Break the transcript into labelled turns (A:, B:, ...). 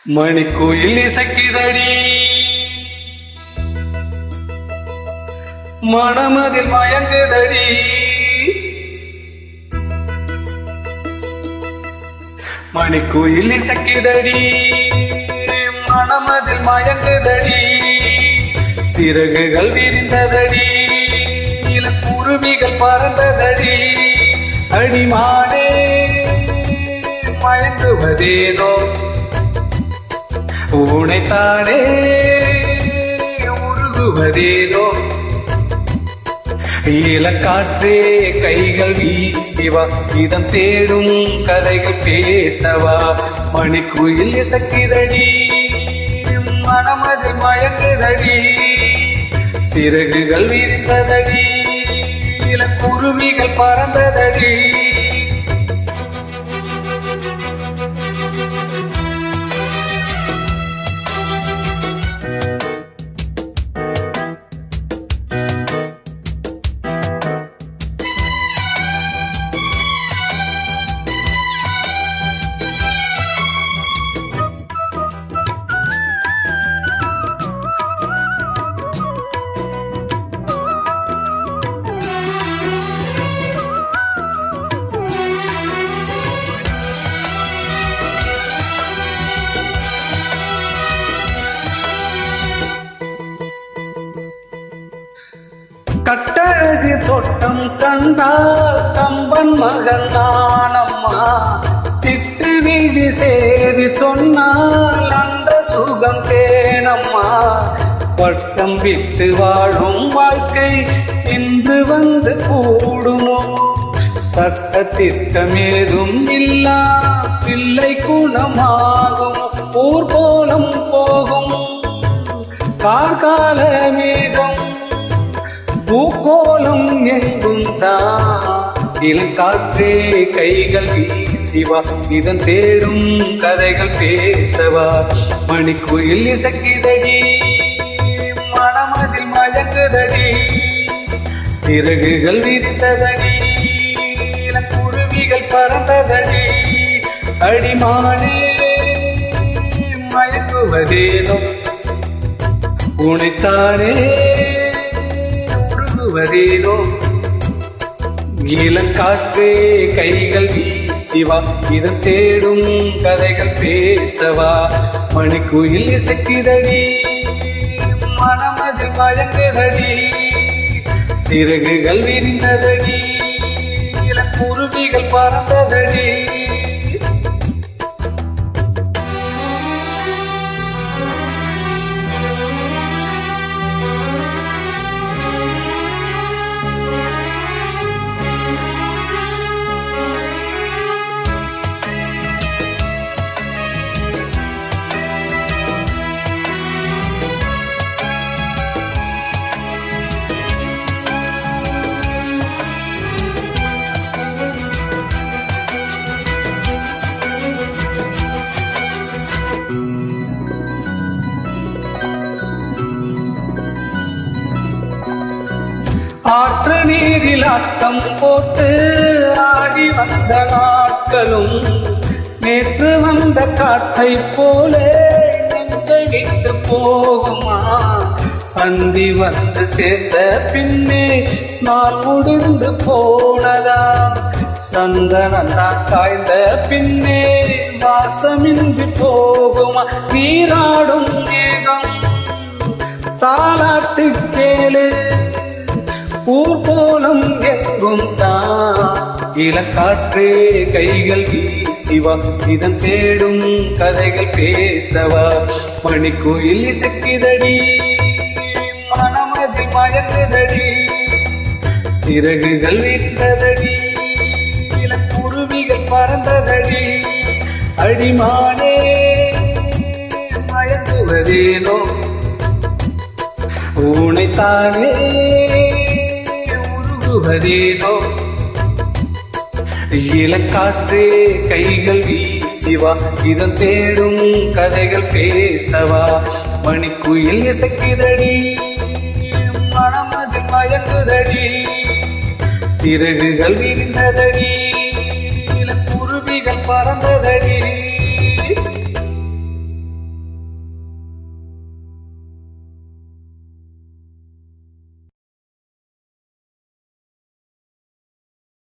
A: மணிக்கோயில் இசைக்குதடி மனமதில் மயங்குதடி மணிக்கோயில் இசைக்குதடி மனமதில் மயங்குதடி சிறகுகள் விரிந்ததடி இளக்குருவிகள் பறந்ததடி அடிமானே மயங்குவதேனோ உனைத்தானே உருகுவதேனோ இளக்காற்றே கைகள் வீசிவா இதம் தேடும் கதைகள் பேசவா மணிக்குயில் இசைக்குதடி மனமதில் மயங்குதடி சிறகுகள் விரிந்ததடி இளக்குருவிகள் பறந்ததடி கட்டழகு தோட்டம் கண்டால் கம்பன் மகன் நானம்மா சிட்டு வீடு சேதி சொன்னால் அந்த சுகம் தேனம்மா பட்டம் விட்டு வாழும் வாழ்க்கை இன்று வந்து கூடுமோ சட்ட திட்டமேதும் இல்லா பிள்ளை குணமாகும் ஊர்கோலம் போகும் கார்கால மேகம் பூக்கோலம் எங்கும் தான் இளங்காற்றே கைகள் வீசிவா இதன் தேடும் கதைகள் பேசவா மணிக்குயில் இசைக்குதடி மனமதில் மயங்குதடி சிறகுகள் விரிந்ததடி இளக்குருவிகள் பறந்ததடி அடிமானே மயங்குவதேனோ உனைத்தானே வருவதேனோ இளங்காற்றே கைகள் வீசிவா இதன் தேடும் கதைகள் பேசவா மணிக்குயில் இசைக்குதடி மனமதில் மயங்குதடி சிறகுகள் விரிந்ததடி இளக்குருவிகள் பறந்ததடி ஆற்று நீரில் ஆட்டம் போட்டு ஆடி வந்த நாட்களும் நேற்று வந்த காற்றை போலே நெஞ்சை விட்டு போகுமா அந்தி வந்து சேர்ந்த பின்னே நான் முடிந்து போனதா சந்தனந்தான் காய்ந்த பின்னே வாசமின்றி போகுமா நீராடும் மேகம் தாலாட்டு கேளு ஊர்கோலம் எங்கும் தான் இளக்காற்றே கைகள் வீசிவா இதன் தேடும் கதைகள் பேசவா மணிக்குயில் இசைக்குதடி மனமதில் மயங்குதடி சிறகுகள் விரிந்ததடி இளக்குருவிகள் பறந்ததடி அடிமானே மயங்குவதேனோ உனைத்தானே உருகுவதேனோ இளங்காற்றே கைகள் வீசிவா இதன் தேடும் கதைகள் பேசவா மணிக்குயில் இசைக்குதடி மனமதில் மயங்குதடி சிறகுகள் விரிந்ததடி இளக்குருவிகள் பறந்ததடி